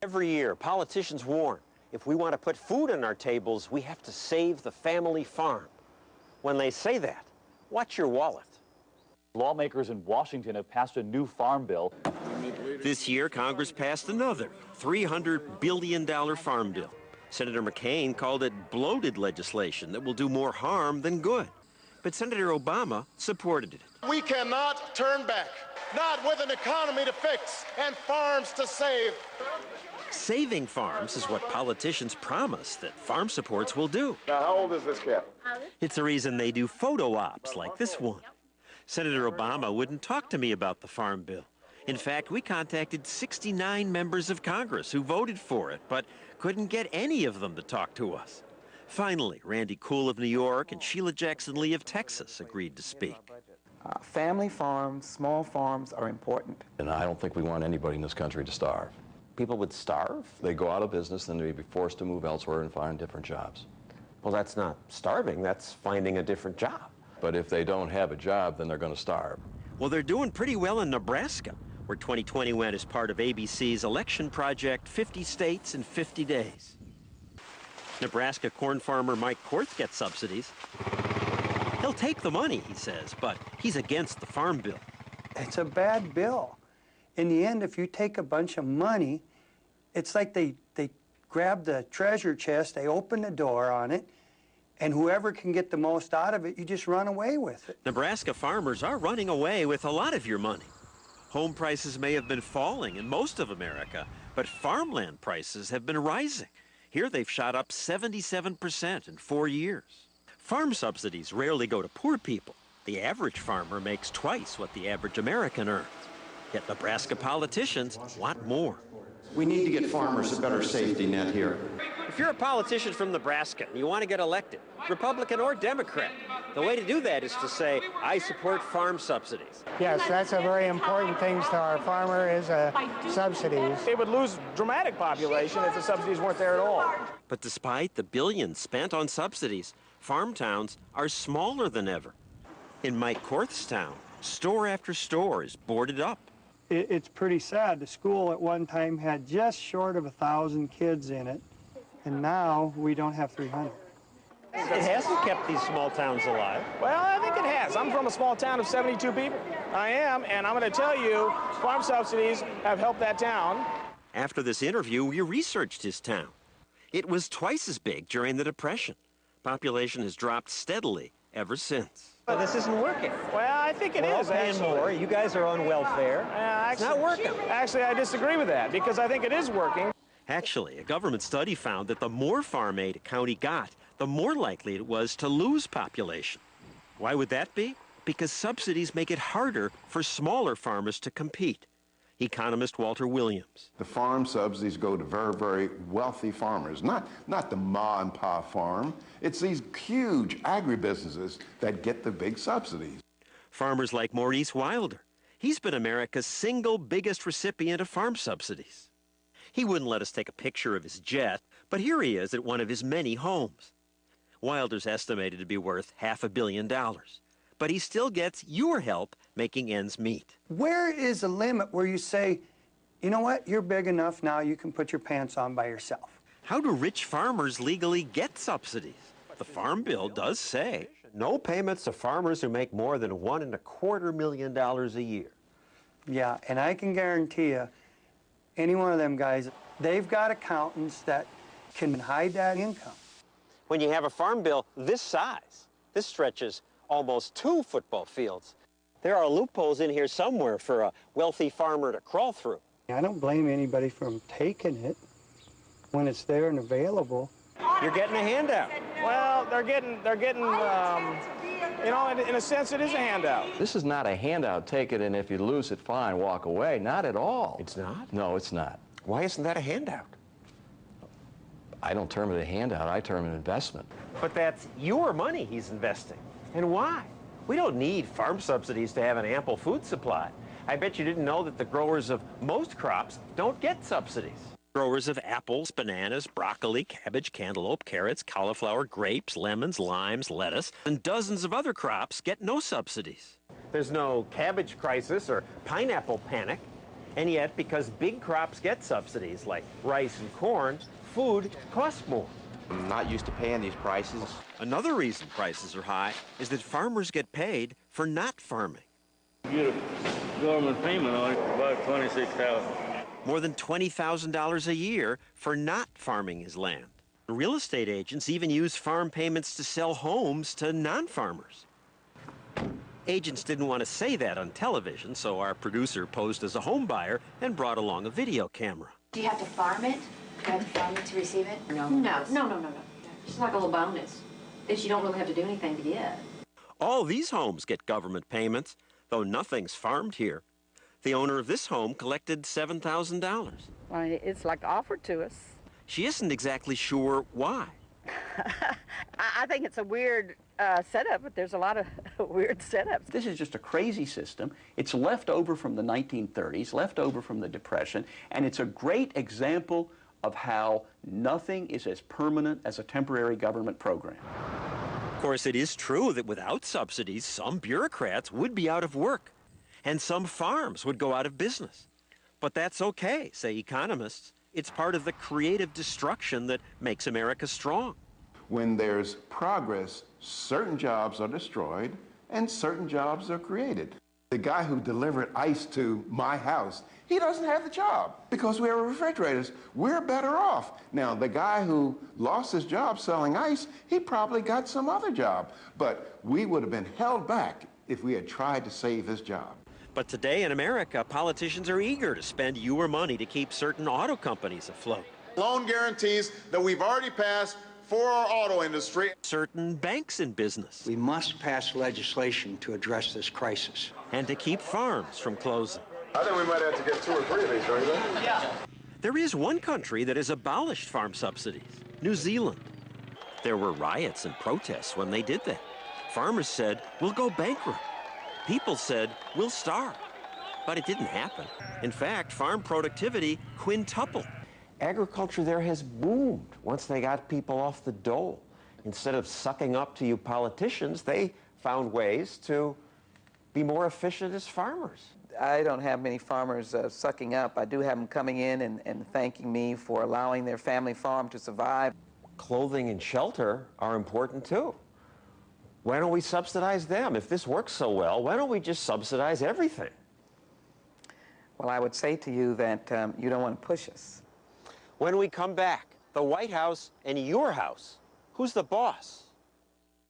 Every year, politicians warn, if we want to put food on our tables, we have to save the family farm. When they say that, watch your wallet. Lawmakers in Washington have passed a new farm bill. This year, Congress passed another $300 billion farm bill. Senator McCain called it bloated legislation that will do more harm than good. But Senator Obama supported it. We cannot turn back, not with an economy to fix and farms to save. Saving farms is what politicians promise that farm supports will do. Now, how old is this kid? It's the reason they do photo ops like this one. Senator Obama wouldn't talk to me about the farm bill. In fact, we contacted 69 members of Congress who voted for it, but couldn't get any of them to talk to us. Finally, Randy Kuhl of New York and Sheila Jackson Lee of Texas agreed to speak. Family farms, small farms are important. And I don't think we want anybody in this country to starve. People would starve? They go out of business, then they'd be forced to move elsewhere and find different jobs. Well, that's not starving, that's finding a different job. But if they don't have a job, then they're going to starve. Well, they're doing pretty well in Nebraska, where 2020 went as part of ABC's election project, 50 states in 50 days. Nebraska corn farmer Mike Korth gets subsidies. He'll take the money, he says, but he's against the farm bill. It's a bad bill. In the end, if you take a bunch of money, it's like they grab the treasure chest, they open the door on it, and whoever can get the most out of it, you just run away with it. Nebraska farmers are running away with a lot of your money. Home prices may have been falling in most of America, but farmland prices have been rising. Here they've shot up 77% in 4 years. Farm subsidies rarely go to poor people. The average farmer makes twice what the average American earns. Yet Nebraska politicians want more. We need to get farmers a better safety net here. If you're a politician from Nebraska and you want to get elected, Republican or Democrat, the way to do that is to say, I support farm subsidies. Yes, that's a very important thing to our farmer is subsidies. It would lose dramatic population if the subsidies weren't there at all. But despite the billions spent on subsidies, farm towns are smaller than ever. In Mike Korth's town, store after store is boarded up. It's pretty sad. The school at one time had just short of 1,000 kids in it, and now we don't have 300. It hasn't kept these small towns alive. Well, I think it has. I'm from a small town of 72 people. I am, and I'm going to tell you, farm subsidies have helped that town. After this interview, we researched his town. It was twice as big during the Depression. Population has dropped steadily ever since. This isn't working. Well, I think it is. We're all paying more. You guys are on welfare. It's not working. Actually, I disagree with that because I think it is working. Actually, a government study found that the more farm aid a county got, the more likely it was to lose population. Why would that be? Because subsidies make it harder for smaller farmers to compete. Economist Walter Williams. The farm subsidies go to very, very wealthy farmers, not the ma and pa farm. It's these huge agribusinesses that get the big subsidies. Farmers like Maurice Wilder. He's been America's single biggest recipient of farm subsidies. He wouldn't let us take a picture of his jet, but here he is at one of his many homes. Wilder's estimated to be worth $500 million. But he still gets your help making ends meet. Where is the limit where you say, you know what, you're big enough now, you can put your pants on by yourself? How do rich farmers legally get subsidies? The Farm Bill does say no payments to farmers who make more than $1.25 million a year. Yeah, and I can guarantee you, any one of them guys, they've got accountants that can hide that income. When you have a farm bill this size, this stretches almost 2 football fields. There are loopholes in here somewhere for a wealthy farmer to crawl through. I don't blame anybody from taking it when it's there and available. You're getting a handout. Well, they're getting, you know, in a sense, it is a handout. This is not a handout. Take it, and if you lose it, fine, walk away. Not at all. It's not? No, it's not. Why isn't that a handout? I don't term it a handout. I term it an investment. But that's your money he's investing. And why? We don't need farm subsidies to have an ample food supply. I bet you didn't know that the growers of most crops don't get subsidies. Growers of apples, bananas, broccoli, cabbage, cantaloupe, carrots, cauliflower, grapes, lemons, limes, lettuce, and dozens of other crops get no subsidies. There's no cabbage crisis or pineapple panic. And yet, because big crops get subsidies like rice and corn, food costs more. I'm not used to paying these prices. Another reason prices are high is that farmers get paid for not farming. You get a government payment on it, about $26,000. More than $20,000 a year for not farming his land. Real estate agents even use farm payments to sell homes to non-farmers. Agents didn't want to say that on television, so our producer posed as a home buyer and brought along a video camera. Do you have to farm it? Do you have to farm it to receive it? No. It's like a little bonus that you don't really have to do anything to get. All these homes get government payments, though nothing's farmed here. The owner of this home collected $7,000. Well, it's like offered to us. She isn't exactly sure why. I think it's a weird setup, but there's a lot of weird setups. This is just a crazy system. It's left over from the 1930s, left over from the Depression, and it's a great example of how nothing is as permanent as a temporary government program. Of course, it is true that without subsidies, some bureaucrats would be out of work, and some farms would go out of business. But that's okay, say economists. It's part of the creative destruction that makes America strong. When there's progress, certain jobs are destroyed and certain jobs are created. The guy who delivered ice to my house, he doesn't have the job because we have refrigerators. We're better off. Now, the guy who lost his job selling ice, he probably got some other job. But we would have been held back if we had tried to save his job. But today in America, politicians are eager to spend your money to keep certain auto companies afloat. Loan guarantees that we've already passed for our auto industry. Certain banks in business. We must pass legislation to address this crisis. And to keep farms from closing. I think we might have to get 2 or 3 of these, don't you think? Yeah. There is one country that has abolished farm subsidies, New Zealand. There were riots and protests when they did that. Farmers said, we'll go bankrupt. People said, we'll starve. But it didn't happen. In fact, farm productivity quintupled. Agriculture there has boomed once they got people off the dole. Instead of sucking up to you politicians, they found ways to be more efficient as farmers. I don't have many farmers sucking up. I do have them coming in and thanking me for allowing their family farm to survive. Clothing and shelter are important too. Why don't we subsidize them? If this works so well, why don't we just subsidize everything? Well, I would say to you that you don't want to push us. When we come back, the White House and your house, who's the boss?